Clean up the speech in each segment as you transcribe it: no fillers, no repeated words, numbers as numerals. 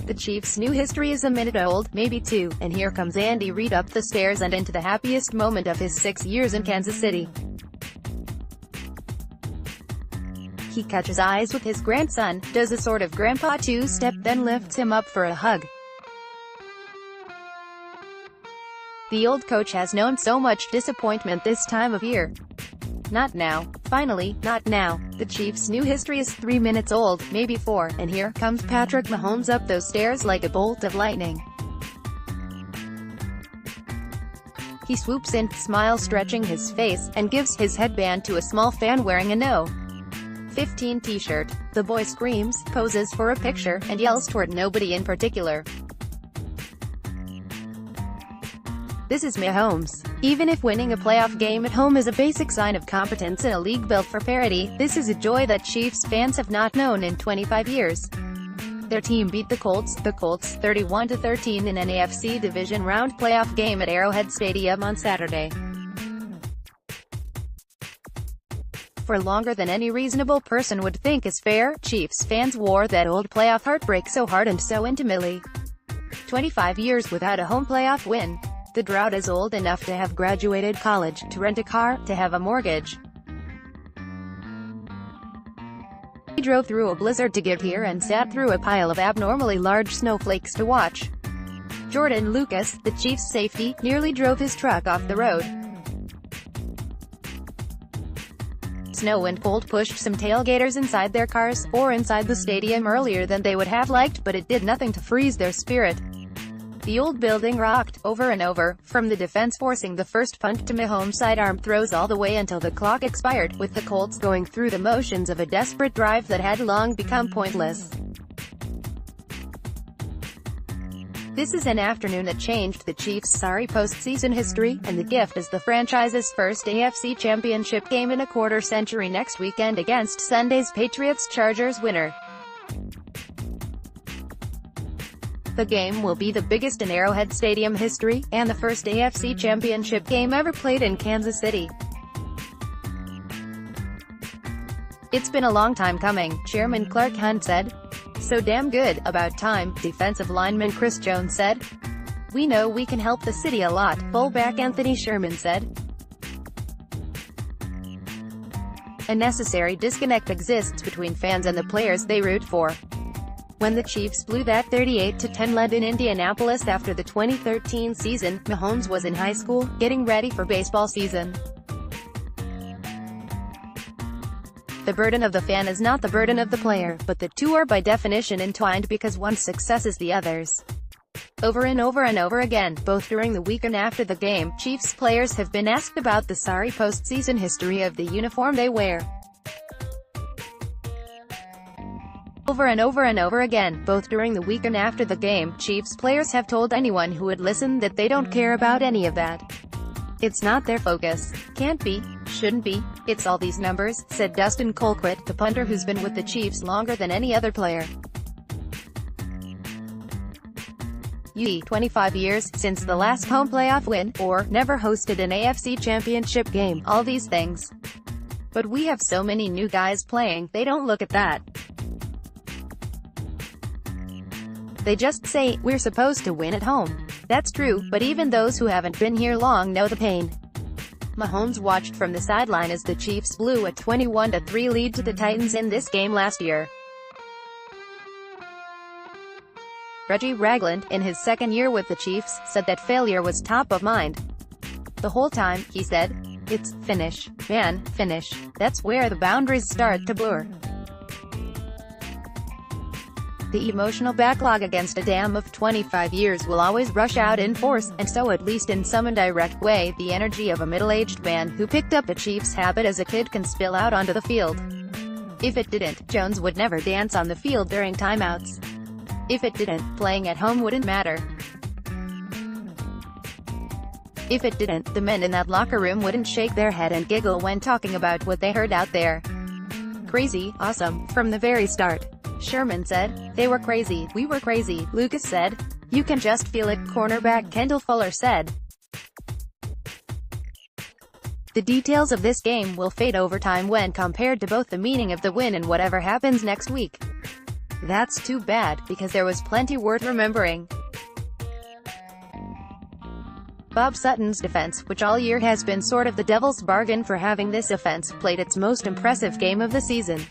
The Chiefs' new history is a minute old, maybe two, and here comes Andy Reid up the stairs and into the happiest moment of his 6 years in Kansas City. He catches eyes with his grandson, does a sort of grandpa two-step, then lifts him up for a hug. The old coach has known so much disappointment this time of year. Not now. Finally, not now. The Chiefs' new history is 3 minutes old, maybe 4, and here comes Patrick Mahomes up those stairs like a bolt of lightning. He swoops in, smile stretching his face, and gives his headband to a small fan wearing a No. 15 t-shirt. The boy screams, poses for a picture, and yells toward nobody in particular. This is Mahomes. Even if winning a playoff game at home is a basic sign of competence in a league built for parity, this is a joy that Chiefs fans have not known in 25 years. Their team beat the Colts 31-13 in an AFC division round playoff game at Arrowhead Stadium on Saturday. For longer than any reasonable person would think is fair, Chiefs fans wore that old playoff heartbreak so hard and so intimately. 25 years without a home playoff win. The drought is old enough to have graduated college, to rent a car, to have a mortgage. He drove through a blizzard to get here and sat through a pile of abnormally large snowflakes to watch. Jordan Lucas, the Chiefs' safety, nearly drove his truck off the road. Snow and cold pushed some tailgaters inside their cars, or inside the stadium earlier than they would have liked, but it did nothing to freeze their spirit. The old building rocked, over and over, from the defense forcing the first punt to Mahomes' sidearm throws all the way until the clock expired, with the Colts going through the motions of a desperate drive that had long become pointless. This is an afternoon that changed the Chiefs' sorry postseason history, and the gift is the franchise's first AFC championship game in a quarter-century next weekend against Sunday's Patriots-Chargers winner. The game will be the biggest in Arrowhead Stadium history, and the first AFC championship game ever played in Kansas City. It's been a long time coming, Chairman Clark Hunt said. So damn good, about time, defensive lineman Chris Jones said. We know we can help the city a lot, fullback Anthony Sherman said. A necessary disconnect exists between fans and the players they root for. When the Chiefs blew that 38-10 lead in Indianapolis after the 2013 season, Mahomes was in high school, getting ready for baseball season. The burden of the fan is not the burden of the player, but the two are by definition entwined because one's success is the other's. Over and over and over again, both during the week and after the game, Chiefs players have been asked about the sorry postseason history of the uniform they wear. Over and over and over again, both during the week and after the game, Chiefs players have told anyone who would listen that they don't care about any of that. It's not their focus. Can't be. Shouldn't be. It's all these numbers, said Dustin Colquitt, the punter who's been with the Chiefs longer than any other player. 25 years, since the last home playoff win, or never hosted an AFC championship game, all these things. But we have so many new guys playing, they don't look at that. They just say, we're supposed to win at home. That's true, but even those who haven't been here long know the pain. Mahomes watched from the sideline as the Chiefs blew a 21-3 lead to the Titans in this game last year. Reggie Ragland, in his second year with the Chiefs, said that failure was top of mind. The whole time, he said, it's finish, man, finish. That's where the boundaries start to blur. The emotional backlog against a dam of 25 years will always rush out in force, and so at least in some indirect way, the energy of a middle-aged man who picked up a Chiefs habit as a kid can spill out onto the field. If it didn't, Jones would never dance on the field during timeouts. If it didn't, playing at home wouldn't matter. If it didn't, the men in that locker room wouldn't shake their head and giggle when talking about what they heard out there. Crazy, awesome, from the very start. Sherman said. They were crazy, we were crazy, Lucas said. You can just feel it, cornerback Kendall Fuller said. The details of this game will fade over time when compared to both the meaning of the win and whatever happens next week. That's too bad, because there was plenty worth remembering. Bob Sutton's defense, which all year has been sort of the devil's bargain for having this offense, played its most impressive game of the season.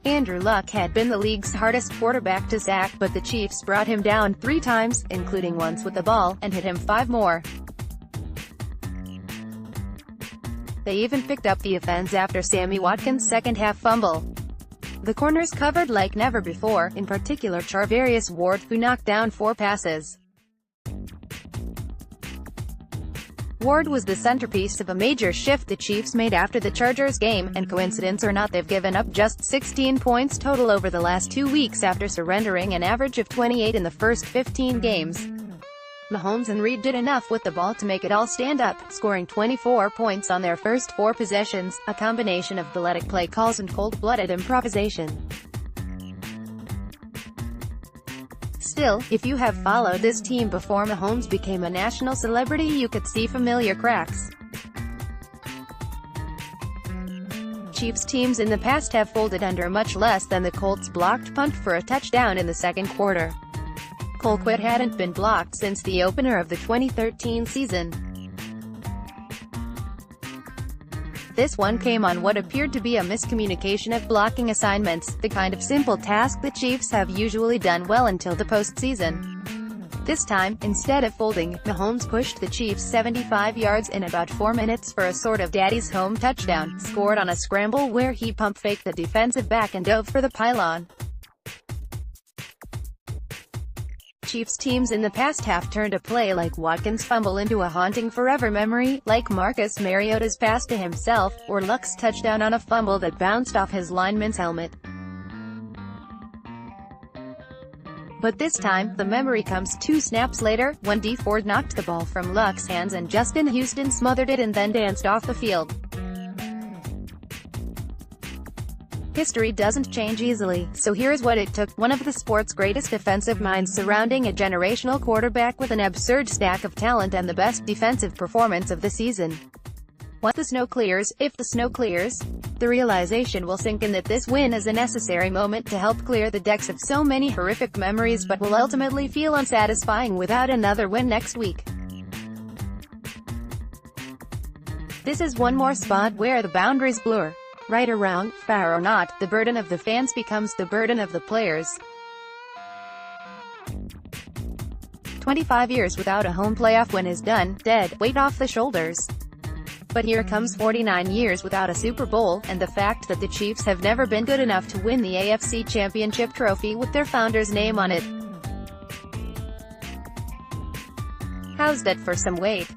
Andrew Luck had been the league's hardest quarterback to sack, but the Chiefs brought him down 3 times, including once with the ball, and hit him 5 more. They even picked up the offense after Sammy Watkins' second-half fumble. The corners covered like never before, in particular Charvarius Ward, who knocked down 4 passes. Ward was the centerpiece of a major shift the Chiefs made after the Chargers game, and coincidence or not, they've given up just 16 points total over the last 2 weeks after surrendering an average of 28 in the first 15 games. Mahomes and Reid did enough with the ball to make it all stand up, scoring 24 points on their first 4 possessions, a combination of balletic play calls and cold-blooded improvisation. Still, if you have followed this team before Mahomes became a national celebrity, you could see familiar cracks. Chiefs teams in the past have folded under much less than the Colts' blocked punt for a touchdown in the second quarter. Colquitt hadn't been blocked since the opener of the 2013 season. This one came on what appeared to be a miscommunication of blocking assignments, the kind of simple task the Chiefs have usually done well until the postseason. This time, instead of folding, Mahomes pushed the Chiefs 75 yards in about 4 minutes for a sort of daddy's home touchdown, scored on a scramble where he pump-faked the defensive back and dove for the pylon. Chiefs teams in the past have turned a play like Watkins' fumble into a haunting forever memory, like Marcus Mariota's pass to himself, or Luck's touchdown on a fumble that bounced off his lineman's helmet. But this time, the memory comes 2 snaps later, when Dee Ford knocked the ball from Luck's hands and Justin Houston smothered it and then danced off the field. History doesn't change easily, so here's what it took: one of the sport's greatest defensive minds surrounding a generational quarterback with an absurd stack of talent and the best defensive performance of the season. Once the snow clears, if the snow clears, the realization will sink in that this win is a necessary moment to help clear the decks of so many horrific memories, but will ultimately feel unsatisfying without another win next week. This is one more spot where the boundaries blur. Right or wrong, fair or not, the burden of the fans becomes the burden of the players. 25 years without a home playoff win is done, dead, weight off the shoulders. But here comes 49 years without a Super Bowl, and the fact that the Chiefs have never been good enough to win the AFC Championship trophy with their founder's name on it. How's that for some weight?